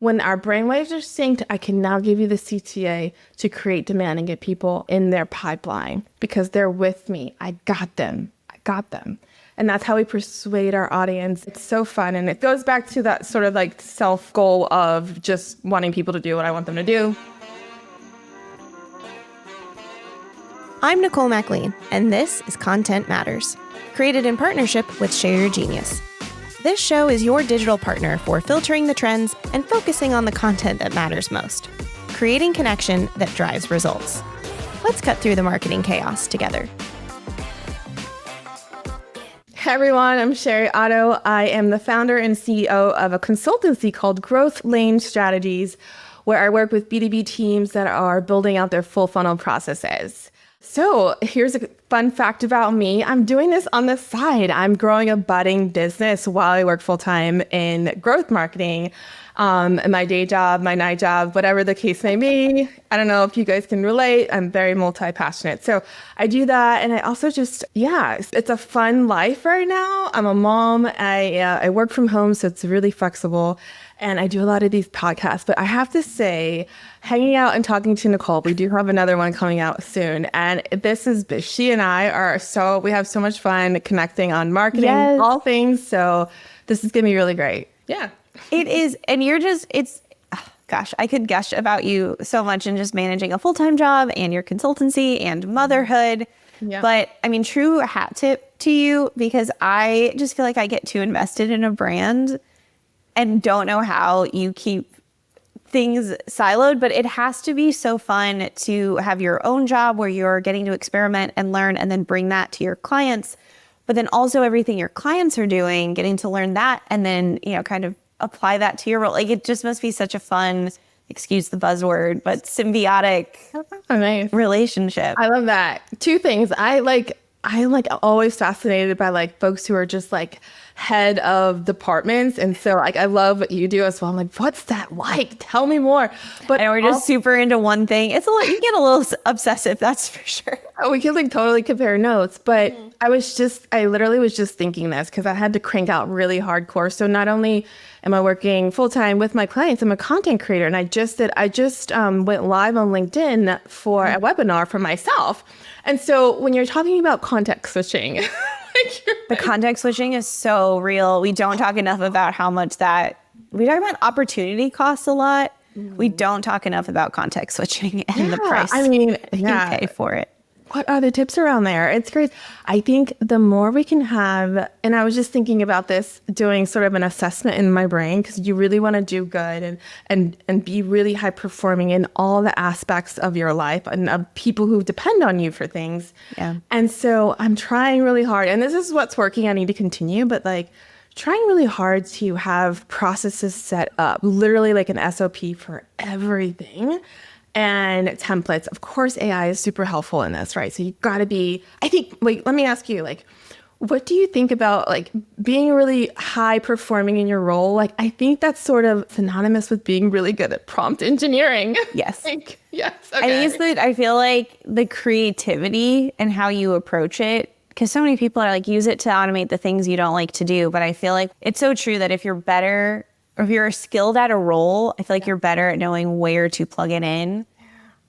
When our brainwaves are synced, I can now give you the CTA to create demand and get people in their pipeline because they're with me. I got them. And that's how we persuade our audience. It's so fun. And it goes back to that sort of like self goal of just wanting people to do what I want them to do. I'm Nicole MacLean, and this is Content Matters, created in partnership with Share Your Genius. This show is your digital partner for filtering the trends and focusing on the content that matters most, creating connection that drives results. Let's cut through the marketing chaos together. Hey everyone, I'm Sheri Otto. I am the founder and CEO of a consultancy called Growth Lane Strategies, where I work with B2B teams that are building out their full funnel processes. So here's a fun fact about me. I'm doing this on the side. I'm growing a budding business while I work full-time in growth marketing, my day job, my night job, whatever the case may be. I don't know if you guys can relate. I'm very multi-passionate. So I do that. And I also it's a fun life right now. I'm a mom. I work from home, so it's really flexible. And I do a lot of these podcasts, but I have to say, hanging out and talking to Nicole, we do have another one coming out soon. And she and I we have so much fun connecting on marketing, Yes. all things. So this is going to be really great. Yeah. It is, and I could gush about you so much in just managing a full-time job and your consultancy and motherhood. Yeah. But I mean, true hat tip to you, because I just feel like I get too invested in a brand and don't know how you keep things siloed, but it has to be so fun to have your own job where you're getting to experiment and learn and then bring that to your clients. But then also everything your clients are doing, getting to learn that and then, kind of apply that to your role. Like, it just must be such a fun, excuse the buzzword, but symbiotic relationship. I love that. Two things. I always fascinated by like folks who are just like head of departments. And so like, I love what you do as well. I'm like, what's that like? Tell me more. But and we're just super into one thing. It's you get a little obsessive, that's for sure. We can like totally compare notes, but I literally was just thinking this because I had to crank out really hardcore. So not only am I working full time with my clients, I'm a content creator. And I just went live on LinkedIn for a webinar for myself. And so when you're talking about context switching, the context switching is so real. We don't talk enough about how much we talk about opportunity costs a lot. We don't talk enough about context switching and the price you pay for it. What are the tips around there? It's great. I think the more we can have, and I was just thinking about this, doing sort of an assessment in my brain, because you really want to do good and be really high performing in all the aspects of your life and of people who depend on you for things. Yeah. And so I'm trying really hard, and this is what's working. I need to continue, but like trying really hard to have processes set up, literally like an SOP for everything. And templates. Of course, AI is super helpful in this, right? So you got to be, let me ask you, like, what do you think about like being really high performing in your role? Like, I think that's sort of synonymous with being really good at prompt engineering. Yes. Yes. I Okay. think I feel like the creativity and how you approach it, because so many people are like, use it to automate the things you don't like to do. But I feel like it's so true that if you're better, or if you're skilled at a role, I feel like you're better at knowing where to plug it in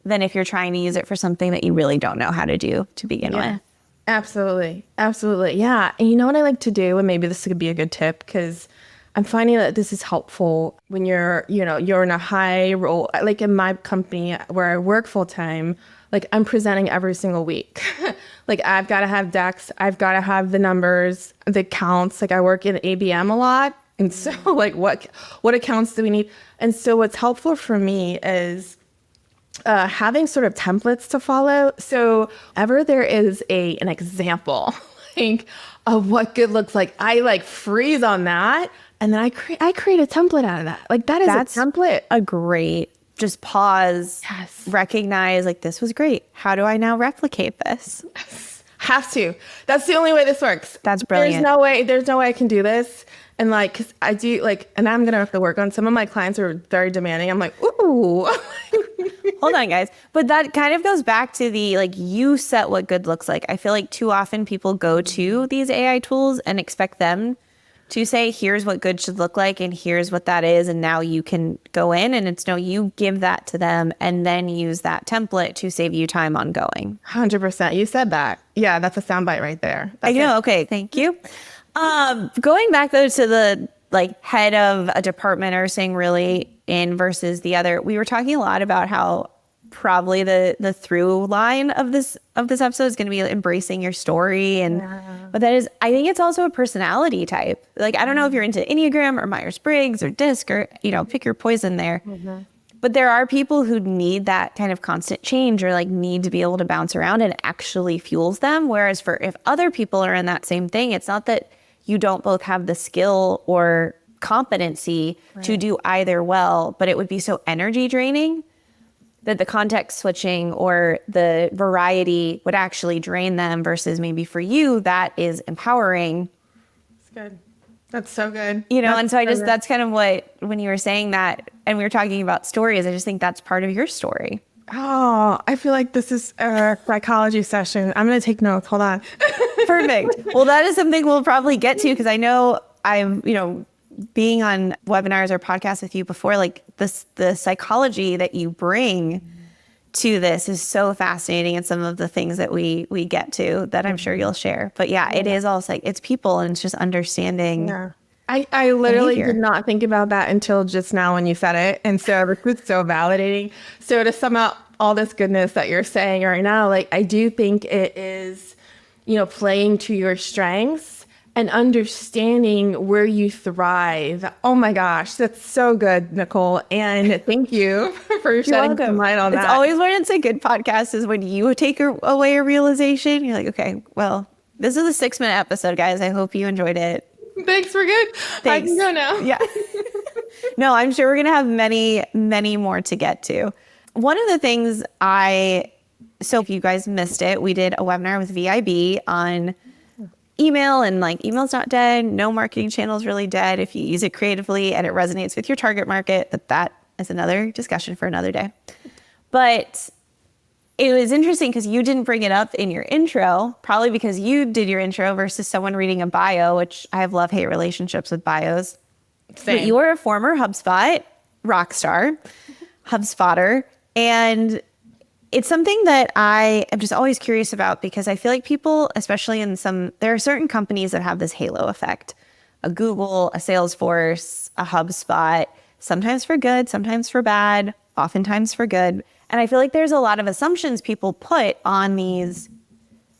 than if you're trying to use it for something that you really don't know how to do to begin with. Absolutely. Absolutely. Yeah. And you know what I like to do, and maybe this could be a good tip, because I'm finding that this is helpful when you're in a high role, like in my company where I work full time, like I'm presenting every single week. Like I've got to have decks. I've got to have the numbers, the counts. Like I work in ABM a lot. And so like what accounts do we need? And so what's helpful for me is having sort of templates to follow. So ever there is an example like of what good looks like, I like freeze on that. And then I create a template out of that. Like that's a template. A great, just pause, Yes. Recognize like this was great. How do I now replicate this? Have to. That's the only way this works. That's brilliant. There's no way I can do this. And like, cause I do like, and I'm going to have to work on some of my clients who are very demanding. I'm like, ooh. Hold on, guys. But that kind of goes back to the, like, you set what good looks like. I feel like too often people go to these AI tools and expect them to say, here's what good should look like and here's what that is. And now you can go in, and it's no, you give that to them and then use that template to save you time ongoing. 100%. You said that. Yeah, that's a soundbite right there. I know. Okay. Thank you. Going back though to the like head of a department or saying really in versus the other, we were talking a lot about how probably the through line of this episode is going to be embracing your story. And but that is, I think it's also a personality type. Like, I don't know if you're into Enneagram or Myers-Briggs or DISC or, pick your poison there. But there are people who need that kind of constant change or like need to be able to bounce around, and actually fuels them. Whereas if other people are in that same thing, it's not that you don't both have the skill or competency to do either well, but it would be so energy draining that the context switching or the variety would actually drain them, versus maybe for you, that is empowering. That's good. That's so good. And so that's kind of what, when you were saying that and we were talking about stories, I just think that's part of your story. Oh, I feel like this is a psychology session. I'm going to take notes. Hold on. Perfect. Well, that is something we'll probably get to, because I know I'm, being on webinars or podcasts with you before, like the psychology that you bring to this is so fascinating, and some of the things that we get to that I'm sure you'll share. But yeah, it is also like, it's people, and it's just understanding. Yeah. I literally behavior. did not think about that until just now when you said it. And so it was so validating. So to sum up all this goodness that you're saying right now, like, I do think it is, playing to your strengths and understanding where you thrive. Oh my gosh, that's so good, Nicole. And thank you for shedding some light on that. It's always when it's a good podcast is when you take away a realization. You're like, okay, well, this is a 6-minute episode, guys. I hope you enjoyed it. Thanks, we're good. Thanks. I can go now. Yeah. No, I'm sure we're going to have many, many more to get to. One of the things so if you guys missed it, we did a webinar with VIB on email, and like, email's not dead. No marketing channel is really dead if you use it creatively and it resonates with your target market. But that is another discussion for another day. But it was interesting because you didn't bring it up in your intro, probably because you did your intro versus someone reading a bio, which I have love-hate relationships with bios. Same. But you were a former HubSpot rock star, HubSpotter, and it's something that I am just always curious about, because I feel like people, especially there are certain companies that have this halo effect. A Google, a Salesforce, a HubSpot, sometimes for good, sometimes for bad, oftentimes for good. And I feel like there's a lot of assumptions people put on these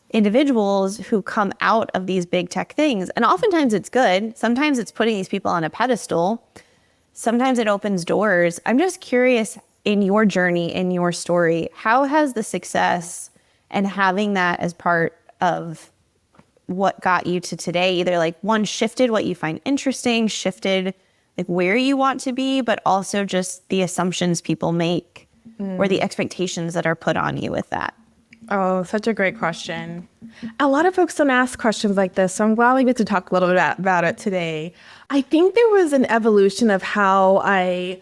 individuals who come out of these big tech things. And oftentimes it's good. Sometimes it's putting these people on a pedestal. Sometimes it opens doors. I'm just curious, in your journey, in your story, how has the success and having that as part of what got you to today, either like one, shifted what you find interesting, shifted like where you want to be, but also just the assumptions people make or the expectations that are put on you with that? Oh, such a great question. A lot of folks don't ask questions like this, so I'm glad we get to talk a little bit about it today. I think there was an evolution of how I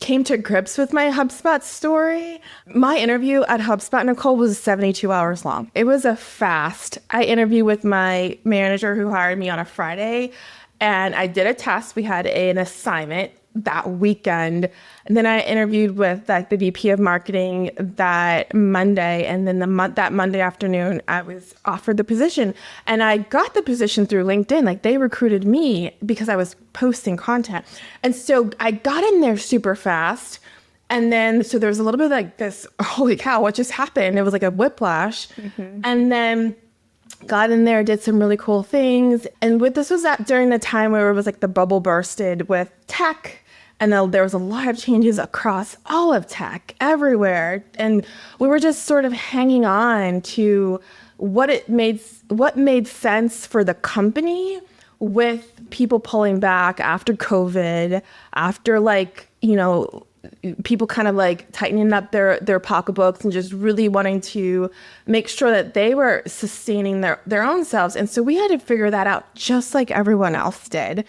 came to grips with my HubSpot story. My interview at HubSpot, Nicole, was 72 hours long. It was a fast. I interviewed with my manager who hired me on a Friday, and I did a test. We had an assignment that weekend. And then I interviewed with the VP of marketing that Monday. And then that Monday afternoon, I was offered the position. And I got the position through LinkedIn. Like, they recruited me because I was posting content. And so I got in there super fast. And then, so there was a little bit of like this, holy cow, what just happened? It was like a whiplash. And then got in there, did some really cool things. And this was during the time where it was like the bubble bursted with tech. And then there was a lot of changes across all of tech everywhere. And we were just sort of hanging on to what made sense for the company, with people pulling back after COVID, after people kind of like tightening up their pocketbooks and just really wanting to make sure that they were sustaining their own selves. And so we had to figure that out just like everyone else did.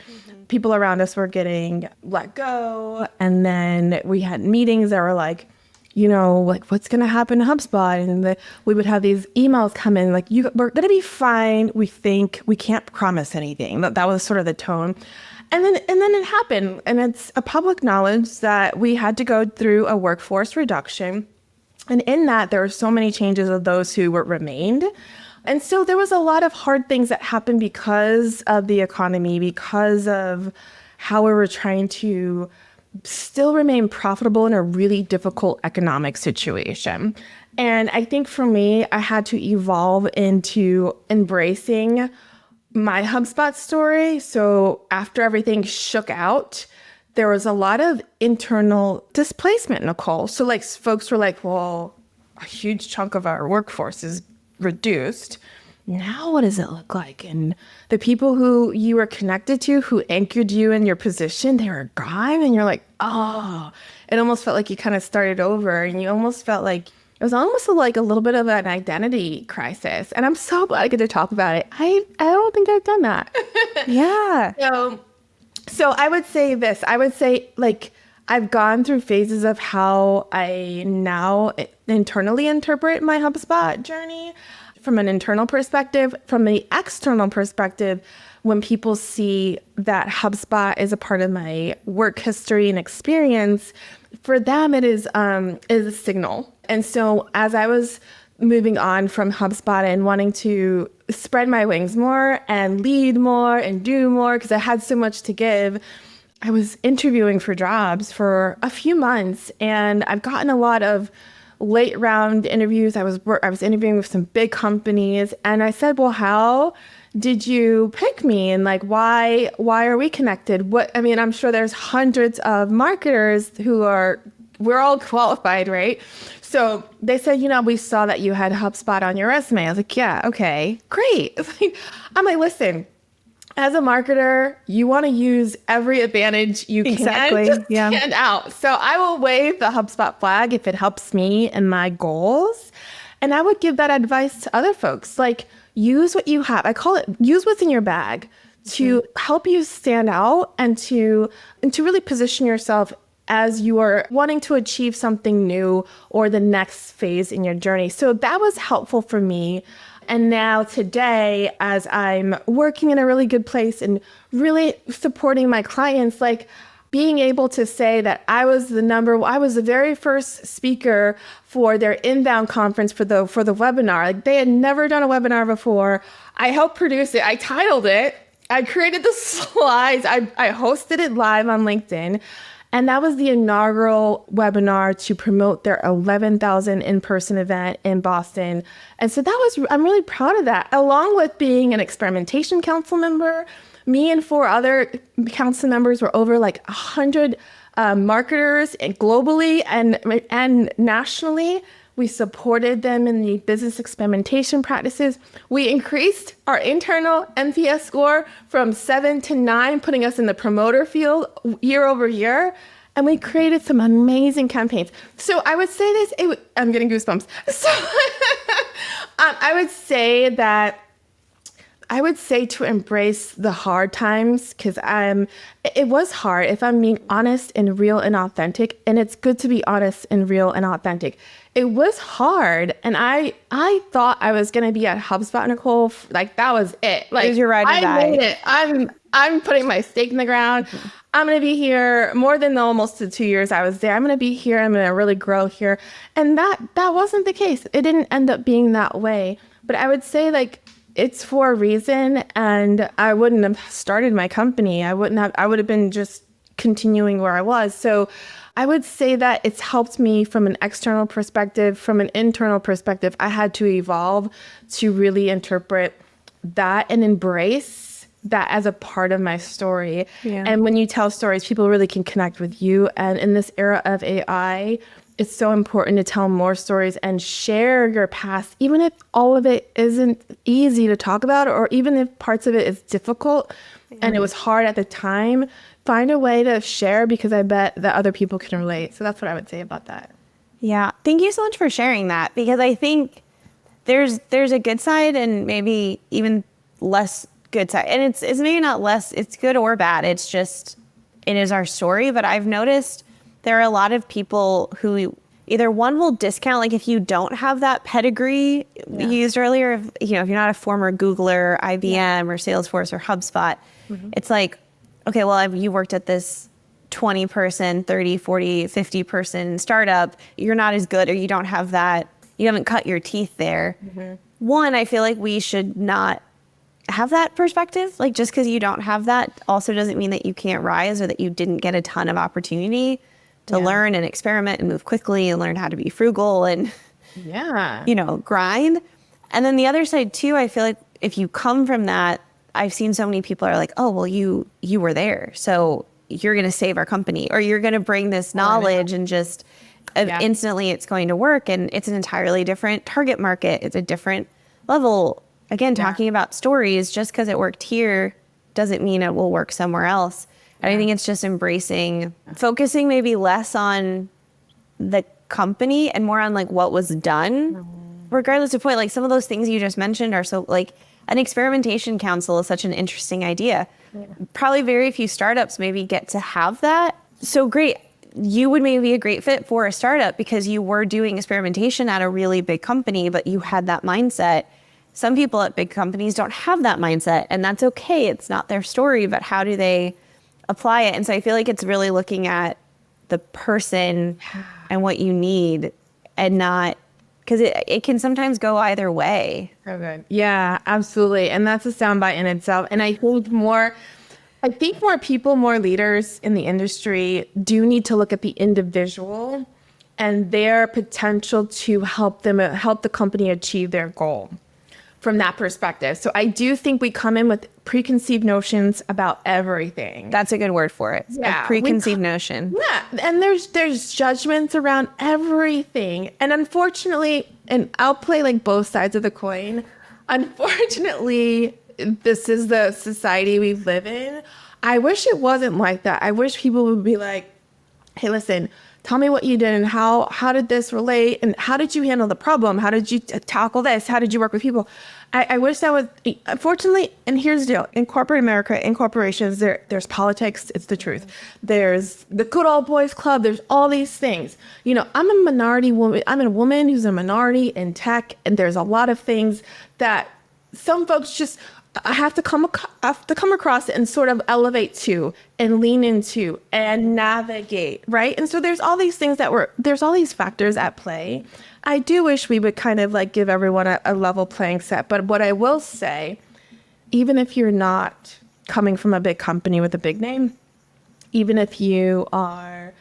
People around us were getting let go. And then we had meetings that were like, like what's going to happen to HubSpot? And we would have these emails come in like, we're going to be fine. We think we can't promise anything. That was sort of the tone. And then it happened. And it's a public knowledge that we had to go through a workforce reduction. And in that, there were so many changes of those who remained. And so there was a lot of hard things that happened because of the economy, because of how we were trying to still remain profitable in a really difficult economic situation. And I think for me, I had to evolve into embracing my HubSpot story. So after everything shook out, there was a lot of internal displacement, Nicole. So like folks were like, well, a huge chunk of our workforce is reduced. Now what does it look like? And the people who you were connected to, who anchored you in your position, they were gone. And you're like, oh, it almost felt like you kind of started over. And you almost felt like it was almost like a little bit of an identity crisis. And I'm so glad I get to talk about it. I don't think I've done that. Yeah. So I would say this. I would say like I've gone through phases of how I now internally interpret my HubSpot journey from an internal perspective. From the external perspective, when people see that HubSpot is a part of my work history and experience, for them it is a signal. And so as I was moving on from HubSpot and wanting to spread my wings more and lead more and do more because I had so much to give, I was interviewing for jobs for a few months, and I've gotten a lot of late round interviews. I was interviewing with some big companies, and I said, well, how did you pick me? And like, why are we connected? I'm sure there's hundreds of marketers we're all qualified, right? So they said, we saw that you had HubSpot on your resume. I was like, yeah, okay, great. I'm like, listen, as a marketer, you want to use every advantage you can to stand out. So I will wave the HubSpot flag if it helps me and my goals. And I would give that advice to other folks. Like, use what you have. I call it use what's in your bag to help you stand out and to really position yourself as you are wanting to achieve something new or the next phase in your journey. So that was helpful for me. And now today, as I'm working in a really good place and really supporting my clients, like being able to say that I was the very first speaker for their inbound conference for the webinar. Like they had never done a webinar before. I helped produce it. I titled it. I created the slides. I hosted it live on LinkedIn. And that was the inaugural webinar to promote their 11,000 in-person event in Boston. And so I'm really proud of that. Along with being an experimentation council member, me and 4 other council members were over like 100 marketers globally and nationally. We supported them in the business experimentation practices. We increased our internal NPS score from 7 to 9, putting us in the promoter field year over year. And we created some amazing campaigns. So I would say this, I'm getting goosebumps. So I would say to embrace the hard times, because it was hard, if I'm being honest and real and authentic. And it's good to be honest and real and authentic. It was hard, and I thought I was gonna be at HubSpot, Nicole. Like that was it. Like it was your ride or die. I made it. I'm putting my stake in the ground. Mm-hmm. I'm gonna be here more than almost the 2 years I was there. I'm gonna be here. I'm gonna really grow here. And that wasn't the case. It didn't end up being that way. But I would say like it's for a reason, and I wouldn't have started my company. I would have been just continuing where I was. So I would say that it's helped me from an external perspective. From an internal perspective, I had to evolve to really interpret that and embrace that as a part of my story. Yeah. And when you tell stories, people really can connect with you. And in this era of AI, it's so important to tell more stories and share your past, even if all of it isn't easy to talk about, or even if parts of it is difficult and it was hard at the time. Find a way to share, because I bet that other people can relate. So that's what I would say about that. Yeah. Thank you so much for sharing that, because I think there's a good side and maybe even less good side. And it's maybe not less, it's good or bad. It's just, it is our story. But I've noticed there are a lot of people who either one will discount, like if you don't have that pedigree you used earlier, if you're not a former Googler, IBM or Salesforce or HubSpot, it's like, okay, well, you worked at this 20 person, 30, 40, 50 person startup. You're not as good, or you don't have that, you haven't cut your teeth there. One, I feel like we should not have that perspective. Like, just because you don't have that also doesn't mean that you can't rise, or that you didn't get a ton of opportunity to learn and experiment and move quickly and learn how to be frugal and, grind. And then the other side too, I feel like if you come from that, I've seen so many people are like, oh, well, you were there, so you're going to save our company, or you're going to bring this knowledge and just instantly it's going to work. And it's an entirely different target market. It's a different level. Again, talking about stories, just because it worked here doesn't mean it will work somewhere else. And I think it's just focusing maybe less on the company and more on like what was done, regardless of point. Like some of those things you just mentioned are so, like, an experimentation council is such an interesting idea. Probably very few startups maybe get to have that. So great. You would maybe be a great fit for a startup because you were doing experimentation at a really big company, but you had that mindset. Some people at big companies don't have that mindset, and that's okay. It's not their story, but how do they apply it? And so I feel like it's really looking at the person and what you need, and not, because it can sometimes go either way. So good. Yeah, absolutely. And that's a soundbite in itself. And I think more people, more leaders in the industry do need to look at the individual and their potential to help the company achieve their goal from that perspective. So I do think we come in with preconceived notions about everything. That's a good word for it. Yeah, a preconceived notion. Yeah, and there's judgments around everything. And unfortunately, and I'll play like both sides of the coin. Unfortunately, this is the society we live in. I wish it wasn't like that. I wish people would be like, hey, listen, tell me what you did and how did this relate and how did you handle the problem? How did you tackle this? How did you work with people? I wish that was, unfortunately, and here's the deal. In corporate America, in corporations, there's politics. It's the truth. There's the good old boys club. There's all these things. I'm a minority woman. I'm a woman who's a minority in tech. And there's a lot of things that some folks just have to come across and sort of elevate to and lean into and navigate, right? And so there's all these things there's all these factors at play. I do wish we would kind of like give everyone a level playing set. But what I will say, even if you're not coming from a big company with a big name, even if you are,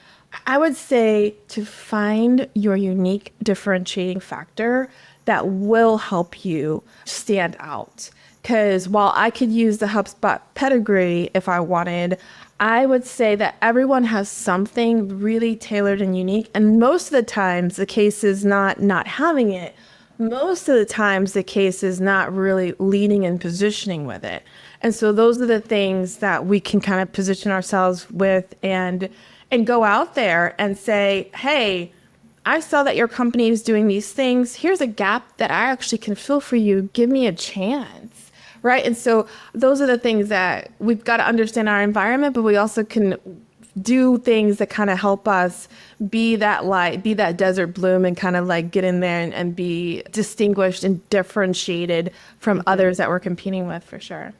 I would say to find your unique differentiating factor that will help you stand out. Because while I could use the HubSpot pedigree if I wanted, I would say that everyone has something really tailored and unique. And most of the times the case is not having it. Most of the times the case is not really leading and positioning with it. And so those are the things that we can kind of position ourselves with and go out there and say, hey, I saw that your company is doing these things. Here's a gap that I actually can fill for you. Give me a chance. Right. And so those are the things that we've got to understand our environment, but we also can do things that kind of help us be that light, be that desert bloom, and kind of like get in there and be distinguished and differentiated from others that we're competing with, for sure.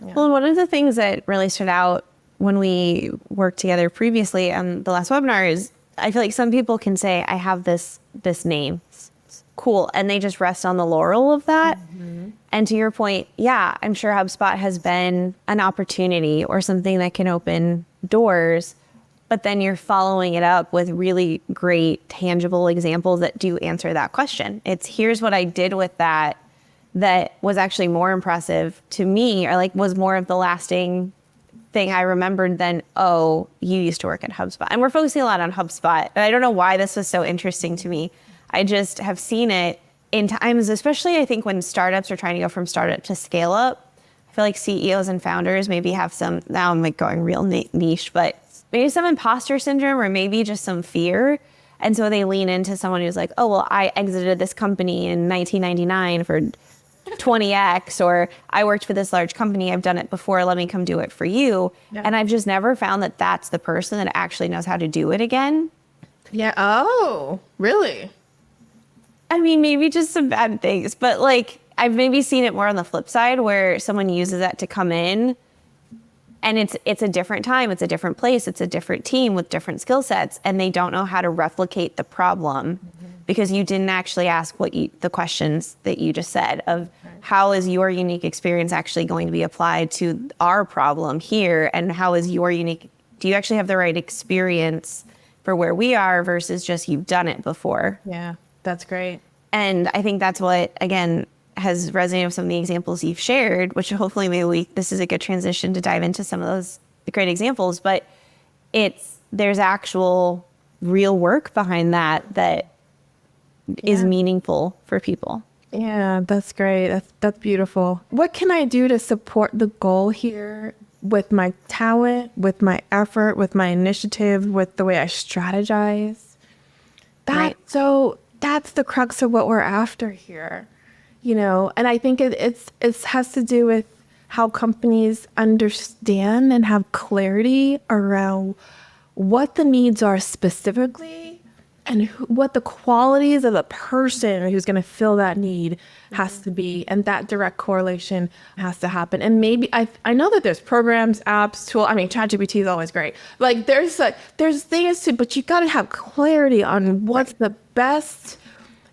Yeah. Well, one of the things that really stood out when we worked together previously on the last webinar is I feel like some people can say, I have this name. It's cool. And they just rest on the laurel of that. Mm-hmm. And to your point, yeah, I'm sure HubSpot has been an opportunity or something that can open doors, but then you're following it up with really great tangible examples that do answer that question. It's here's what I did with that was actually more impressive to me, or like was more of the lasting thing I remembered than, oh, you used to work at HubSpot. And we're focusing a lot on HubSpot. And I don't know why this was so interesting to me. I just have seen it in times, especially I think when startups are trying to go from startup to scale up. I feel like CEOs and founders maybe have some, now I'm like going real niche, but maybe some imposter syndrome or maybe just some fear. And so they lean into someone who's like, oh, well, I exited this company in 1999 for 20x, or I worked for this large company. I've done it before. Let me come do it for you. Yeah. And I've just never found that that's the person that actually knows how to do it again. Yeah. Oh, really? I mean, maybe just some bad things, but like I've maybe seen it more on the flip side where someone uses that to come in and it's a different time, it's a different place, it's a different team with different skill sets, and they don't know how to replicate the problem because you didn't actually ask the questions that you just said of how is your unique experience actually going to be applied to our problem here, and how is your unique, do you actually have the right experience for where we are versus just you've done it before. Yeah, that's great. And I think that's what, again, has resonated with some of the examples you've shared, which hopefully this is a good transition to dive into some of those great examples. But there's actual real work behind that is meaningful for people. Yeah, that's great. That's beautiful. What can I do to support the goal here with my talent, with my effort, with my initiative, with the way I strategize? Right. So that's the crux of what we're after here. And I think it has to do with how companies understand and have clarity around what the needs are specifically and what the qualities of the person who's going to fill that need has to be. And that direct correlation has to happen. And maybe I know that there's programs, apps, ChatGPT is always great. Like there's things to, but you got to have clarity on what's the best.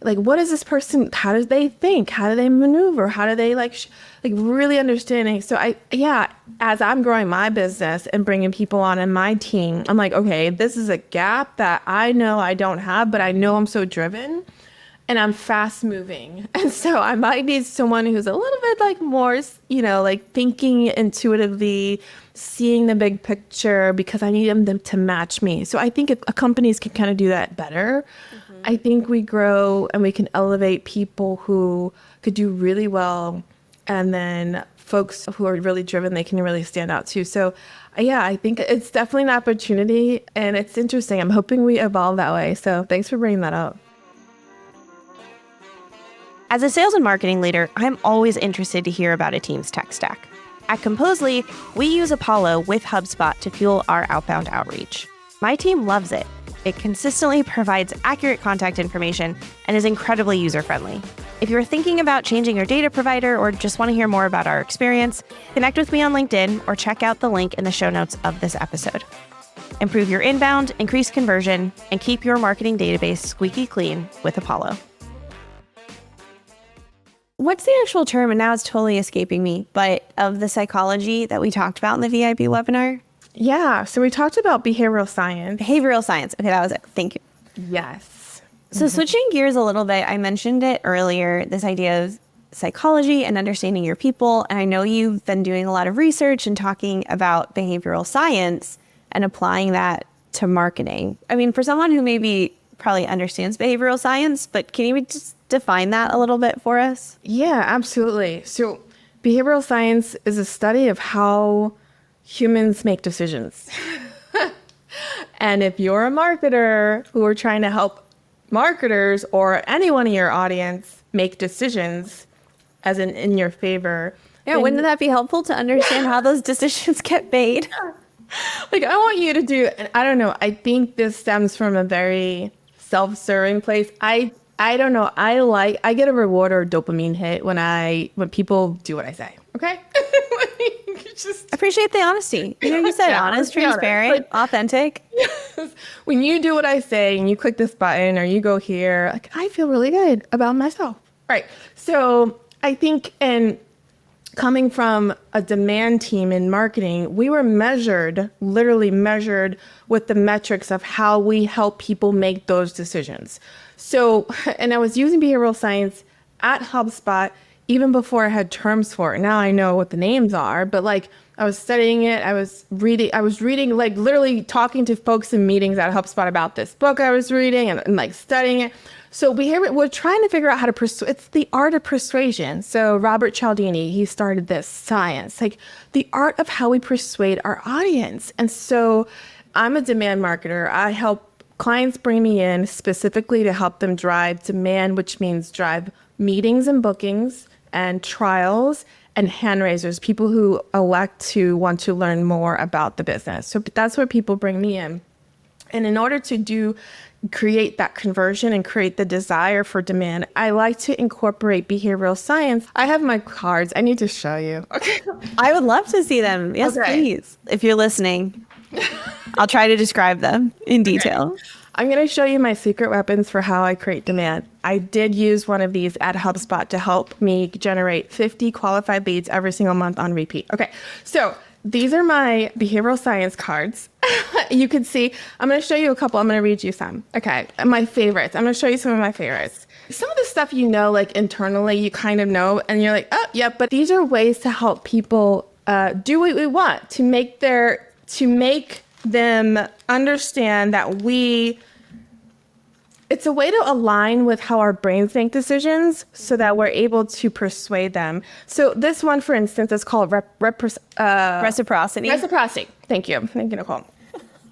Like, what is this person? How do they think? How do they maneuver? How do they really understanding? So as I'm growing my business and bringing people on in my team, I'm like, okay, this is a gap that I know I don't have, but I know I'm so driven and I'm fast moving. And so I might need someone who's a little bit more, thinking intuitively, seeing the big picture because I need them to match me. So I think companies can kind of do that better. I think we grow and we can elevate people who could do really well. And then folks who are really driven, they can really stand out too. So I think it's definitely an opportunity and it's interesting. I'm hoping we evolve that way. So thanks for bringing that up. As a sales and marketing leader, I'm always interested to hear about a team's tech stack. At Composely, we use Apollo with HubSpot to fuel our outbound outreach. My team loves it. It consistently provides accurate contact information and is incredibly user-friendly. If you're thinking about changing your data provider or just want to hear more about our experience, connect with me on LinkedIn or check out the link in the show notes of this episode. Improve your inbound, increase conversion, and keep your marketing database squeaky clean with Apollo. What's the actual term, and now it's totally escaping me, but of the psychology that we talked about in the VIP webinar? Yeah, so we talked about behavioral science. Behavioral science. Okay, that was it. Thank you. Yes. So switching gears a little bit, I mentioned it earlier, this idea of psychology and understanding your people. And I know you've been doing a lot of research and talking about behavioral science and applying that to marketing. I mean, for someone who maybe probably understands behavioral science, but can you just define that a little bit for us? Yeah, absolutely. So behavioral science is a study of how humans make decisions. And if you're a marketer who are trying to help marketers or anyone in your audience make decisions as in your favor. Yeah, wouldn't that be helpful to understand how those decisions get made? I want you to do, and I don't know, I think this stems from a very self-serving place. I don't know. I get a reward or a dopamine hit when people do what I say. Okay. Just appreciate the honesty. You said honest, transparent, authentic. Yes. When you do what I say and you click this button or you go here, I feel really good about myself. Right. So I think, and coming from a demand team in marketing, we were literally measured with the metrics of how we help people make those decisions. So, and I was using behavioral science at HubSpot even before I had terms for it. Now I know what the names are, but I was studying it. I was reading, literally talking to folks in meetings at HubSpot about this book I was reading and studying it. So we're trying to figure out how to persuade. It's the art of persuasion. So Robert Cialdini, he started this science, the art of how we persuade our audience. And so I'm a demand marketer. I help clients bring me in specifically to help them drive demand, which means drive meetings and bookings and trials and hand raisers, people who elect to want to learn more about the business. So that's where people bring me in. And in order to do create that conversion and create the desire for demand, I like to incorporate behavioral science. I have my cards. I need to show you. Okay. I would love to see them. Yes, Okay. please. If you're listening, I'll try to describe them in detail. Okay. I'm going to show you my secret weapons for how I create demand. I did use one of these at HubSpot to help me generate 50 qualified leads every single month on repeat. Okay, so these are my behavioral science cards. You can see, I'm going to show you a couple. I'm going to read you some. Okay, my favorites. I'm going to show you some of my favorites. Some of the stuff like internally, you kind of know, and you're like, oh, yeah, but these are ways to help people do what we want, to make them understand that it's a way to align with how our brains make decisions so that we're able to persuade them. So this one, for instance, is called Reciprocity. Reciprocity. Thank you, Nicole.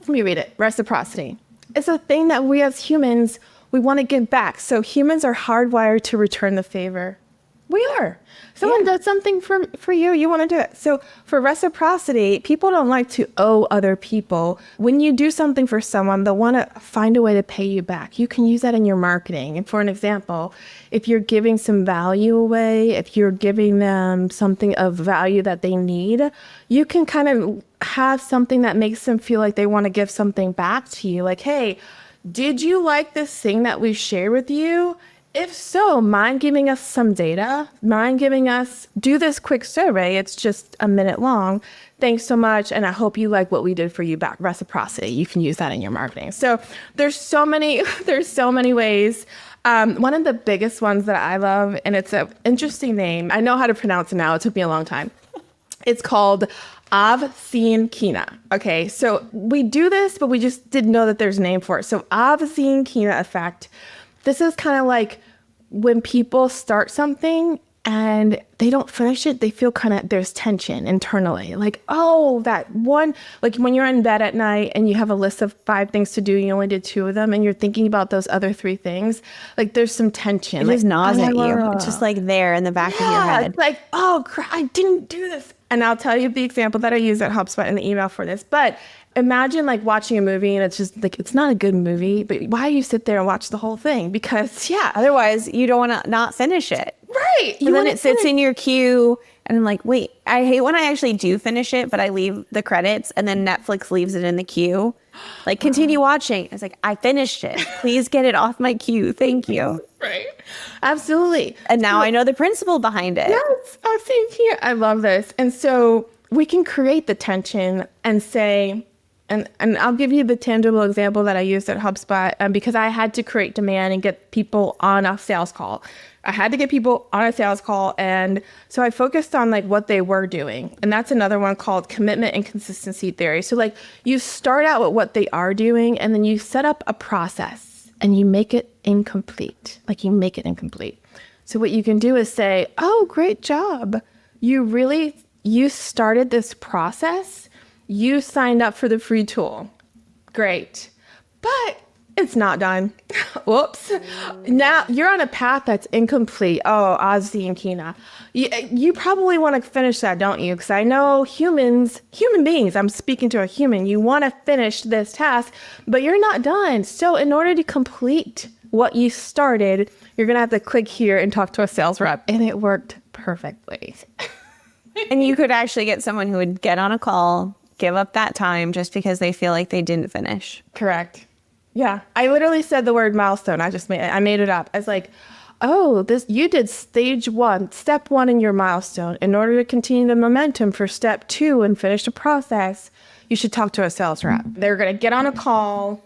Let me read it. Reciprocity. It's a thing that we as humans, we want to give back. So humans are hardwired to return the favor. We are. Someone does something for you, you want to do it. So for reciprocity, people don't like to owe other people. When you do something for someone, they'll want to find a way to pay you back. You can use that in your marketing. And for an example, if you're giving some value away, if you're giving them something of value that they need, you can kind of have something that makes them feel like they want to give something back to you. Like, hey, did you like this thing that we shared with you? If so, mind giving us some data? Do this quick survey. It's just a minute long. Thanks so much. And I hope you like what we did for you back. Reciprocity. You can use that in your marketing. So there's so many ways. One of the biggest ones that I love, and it's an interesting name. I know how to pronounce it now. It took me a long time. It's called Av Sin Kina. Okay, so we do this, but we just didn't know that there's a name for it. So Av Sin Kina effect. This is kind of like when people start something and they don't finish it, they feel there's tension internally. Like, oh, that one, like when you're in bed at night and you have a list of 5 things to do, you only did 2 of them, and you're thinking about those other 3 things, like there's some tension. It just gnaws at you. It's just like there in the back of your head. It's like, oh, crap, I didn't do this. And I'll tell you the example that I use at HubSpot in the email for this. But imagine like watching a movie and it's just like, it's not a good movie, but why you sit there and watch the whole thing? Because otherwise you don't want to not finish it. Right. And then it sits in your queue and I'm like, wait, I hate when I actually do finish it, but I leave the credits and then Netflix leaves it in the queue. Like, continue watching. It's like, I finished it. Please get it off my queue. Thank you. Right. Absolutely. And now I know the principle behind it. Yes. Same here. I love this. And so we can create the tension and say, and I'll give you the tangible example that I used at HubSpot because I had to create demand and get people on a sales call. And so I focused on like what they were doing. And that's another one called commitment and consistency theory. So like you start out with what they are doing and then you set up a process and you make it incomplete. So what you can do is say, oh, great job. You started this process. You signed up for the free tool. Great. But it's not done. Whoops. Now you're on a path that's incomplete. Oh, Ozzy and Kina. You probably want to finish that, don't you? Because I know human beings, I'm speaking to a human, you want to finish this task, but you're not done. So in order to complete what you started, you're going to have to click here and talk to a sales rep. And it worked perfectly. And you could actually get someone who would get on a call, give up that time just because they feel like they didn't finish. Correct. Yeah. I literally said the word milestone. I made it up. I was like, oh, you did step 1 in your milestone. In order to continue the momentum for step 2 and finish the process, you should talk to a sales rep. They're going to get on a call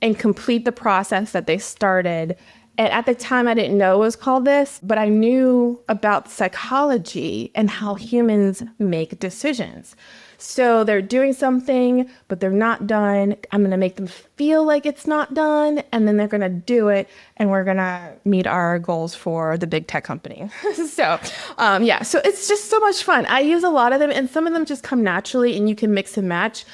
and complete the process that they started. And at the time, I didn't know it was called this, but I knew about psychology and how humans make decisions. So they're doing something, but they're not done. I'm going to make them feel like it's not done, and then they're going to do it, and we're going to meet our goals for the big tech company. So it's just so much fun. I use a lot of them, and some of them just come naturally, and you can mix and match.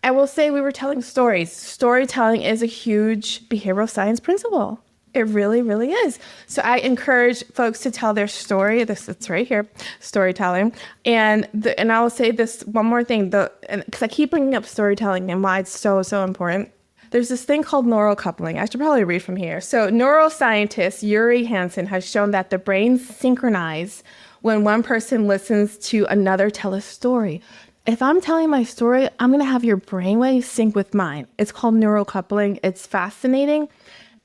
I will say we were telling stories. Storytelling is a huge behavioral science principle. It really, really is. So I encourage folks to tell their story. It's right here, storytelling. And I will say this one more thing, because I keep bringing up storytelling and why it's so, so important. There's this thing called neural coupling. I should probably read from here. So neuroscientist Yuri Hansen has shown that the brains synchronize when one person listens to another tell a story. If I'm telling my story, I'm going to have your brainwaves sync with mine. It's called neural coupling. It's fascinating.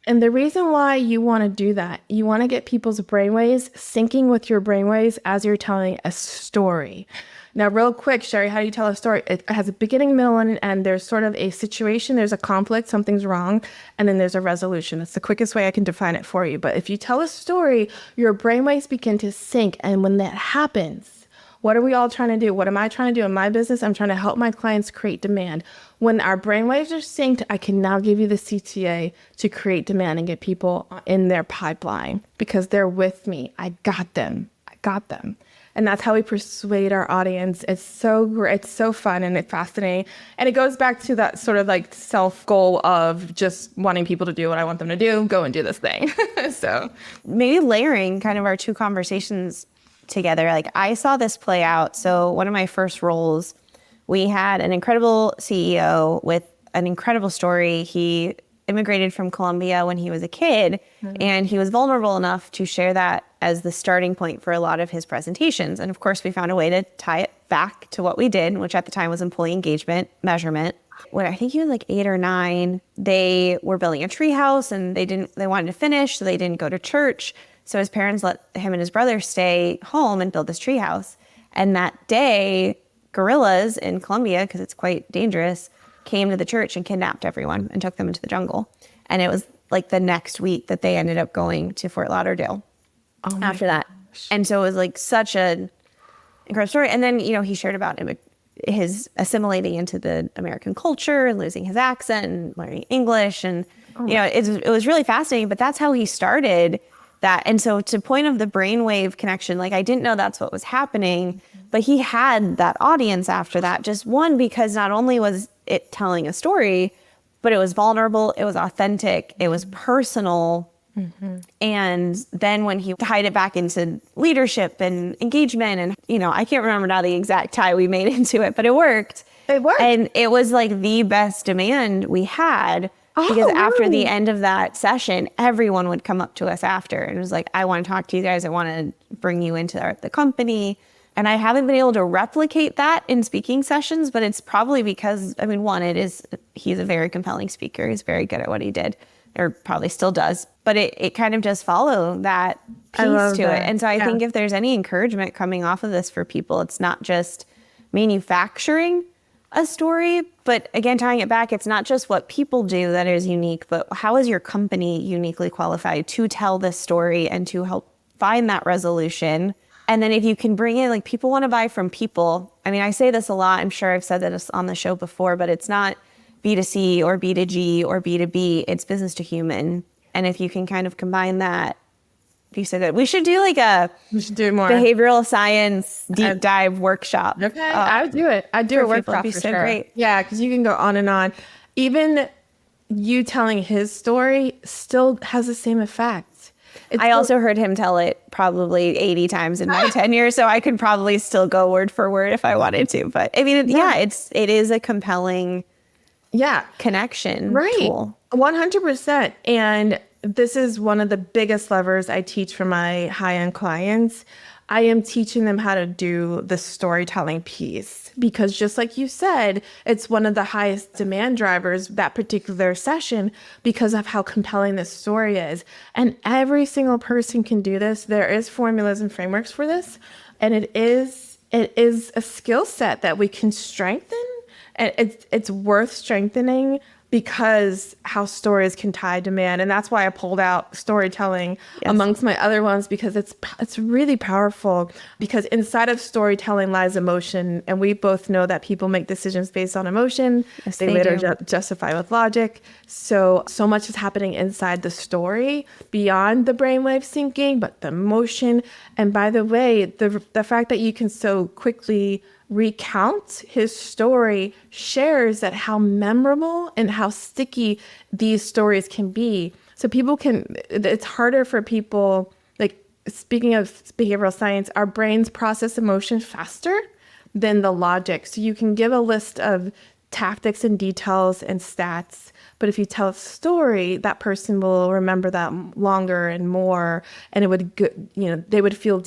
And the reason why you want to do that, you want to get people's brainwaves syncing with your brainwaves as you're telling a story. Now, real quick, Sheri, how do you tell a story? It has a beginning, middle, and an end. There's sort of a situation, there's a conflict, something's wrong, and then there's a resolution. It's the quickest way I can define it for you. But if you tell a story, your brainwaves begin to sync. And when that happens, what are we all trying to do? What am I trying to do in my business? I'm trying to help my clients create demand. When our brainwaves are synced, I can now give you the CTA to create demand and get people in their pipeline because they're with me. I got them. I got them. And that's how we persuade our audience. It's so great. It's so fun and it's fascinating. And it goes back to that sort of like self goal of just wanting people to do what I want them to do, go and do this thing. So maybe layering kind of our two conversations together. Like I saw this play out. So one of my first roles, we had an incredible CEO with an incredible story. He immigrated from Colombia when he was a kid, and he was vulnerable enough to share that as the starting point for a lot of his presentations. And of course, we found a way to tie it back to what we did, which at the time was employee engagement measurement. When I think he was like 8 or 9, they were building a treehouse and they wanted to finish, so they didn't go to church. So his parents let him and his brother stay home and build this treehouse. And that day, guerrillas in Colombia, because it's quite dangerous, came to the church and kidnapped everyone and took them into the jungle. And it was like the next week that they ended up going to Fort Lauderdale after that. And so it was like such an incredible story. And then, he shared about his assimilating into the American culture and losing his accent and learning English. And, it was really fascinating, but that's how he started that. And so to point of the brainwave connection, like I didn't know that's what was happening, but he had that audience after that. Just one, because not only was it telling a story, but it was vulnerable, it was authentic, it was personal. Mm-hmm. And then when he tied it back into leadership and engagement and, I can't remember now the exact tie we made into it, but it worked. It worked. And it was like the best demand we had. Because after the end of that session, everyone would come up to us after and it was like, I want to talk to you guys. I want to bring you into the company. And I haven't been able to replicate that in speaking sessions, but it's probably because, one, he's a very compelling speaker. He's very good at what he did, or probably still does. But it kind of just follow that piece to it. And so I think if there's any encouragement coming off of this for people, it's not just manufacturing a story, but again, tying it back, it's not just what people do that is unique, but how is your company uniquely qualified to tell this story and to help find that resolution? And then if you can bring in, like, people want to buy from people. I say this a lot. I'm sure I've said this on the show before, but it's not B2C or B2G or B2B. It's business to human. And if you can kind of combine that, be so good. We should do we should do more behavioral science deep dive workshop. Okay, I would do it. I'd do a workshop. It'd be so great. Yeah, because you can go on and on. Even you telling his story still has the same effect. I also heard him tell it probably 80 times in my tenure, so I could probably still go word for word if I wanted to. But it is a compelling connection tool. 100%. And this is one of the biggest levers I teach for my high-end clients. I am teaching them how to do the storytelling piece because just like you said, it's one of the highest demand drivers, that particular session, because of how compelling this story is. And every single person can do this. There is formulas and frameworks for this. And it is a skill set that we can strengthen. And it's worth strengthening because how stories can tie demand. And that's why I pulled out storytelling amongst my other ones, because it's really powerful, because inside of storytelling lies emotion. And we both know that people make decisions based on emotion. Yes, they later justify with logic. So much is happening inside the story beyond the brainwave syncing, but the emotion. And by the way, the fact that you can so quickly recount his story shares that how memorable and how sticky these stories can be. So it's harder for people, like, speaking of behavioral science, our brains process emotion faster than the logic. So you can give a list of tactics and details and stats, But if you tell a story, that person will remember that longer and more, and it would, they would feel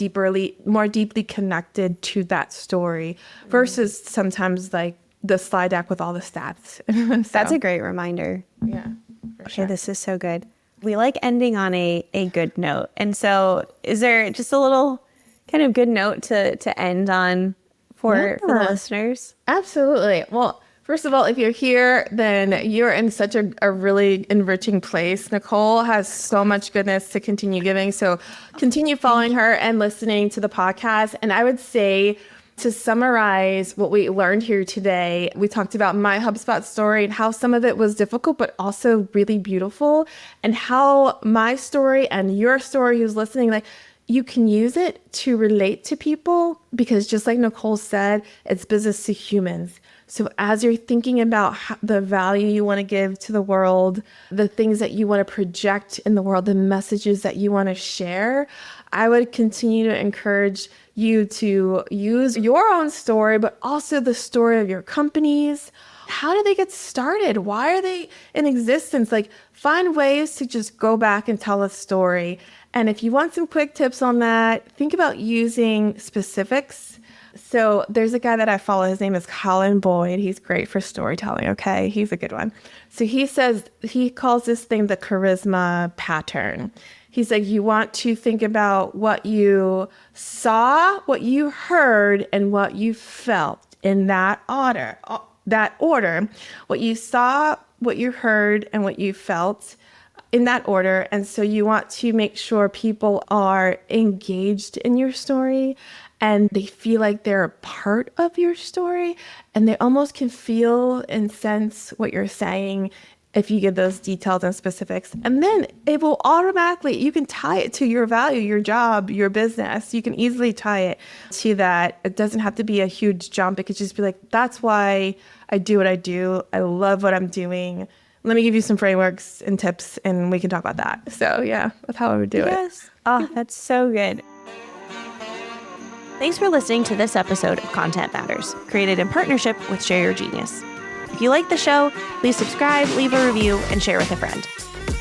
more deeply connected to that story versus sometimes like the slide deck with all the stats. So, That's a great reminder. yeah. Okay, this is so good. We like ending on a good note. And so is there just a little kind of good note to end on for the listeners? Absolutely. Well, first of all, if you're here, then you're in such a really enriching place. Nicole has so much goodness to continue giving. So continue following her and listening to the podcast. And I would say, to summarize what we learned here today, we talked about my HubSpot story and how some of it was difficult, but also really beautiful, and how my story and your story who's listening, like, you can use it to relate to people, because just like Nicole said, it's business to humans. So as you're thinking about the value you want to give to the world, the things that you want to project in the world, the messages that you want to share, I would continue to encourage you to use your own story, but also the story of your companies. How did they get started? Why are they in existence? Like, find ways to just go back and tell a story. And if you want some quick tips on that, think about using specifics. So there's a guy that I follow. His name is Colin Boyd. He's great for storytelling. Okay. He's a good one. So he calls this thing the charisma pattern. He's like, you want to think about what you saw, what you heard, and what you felt in that order. What you saw, what you heard, and what you felt in that order. And so you want to make sure people are engaged in your story and they feel like they're a part of your story, and they almost can feel and sense what you're saying if you give those details and specifics. And then it will automatically, you can tie it to your value, your job, your business. You can easily tie it to that. It doesn't have to be a huge jump. It could just be like, that's why I do what I do. I love what I'm doing. Let me give you some frameworks and tips, and we can talk about that. So yeah, that's how I would do it. Yes. Oh, that's so good. Thanks for listening to this episode of Content Matters, created in partnership with Share Your Genius. If you like the show, please subscribe, leave a review, and share with a friend.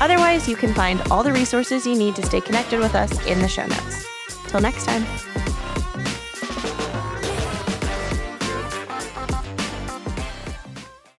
Otherwise, you can find all the resources you need to stay connected with us in the show notes. Till next time.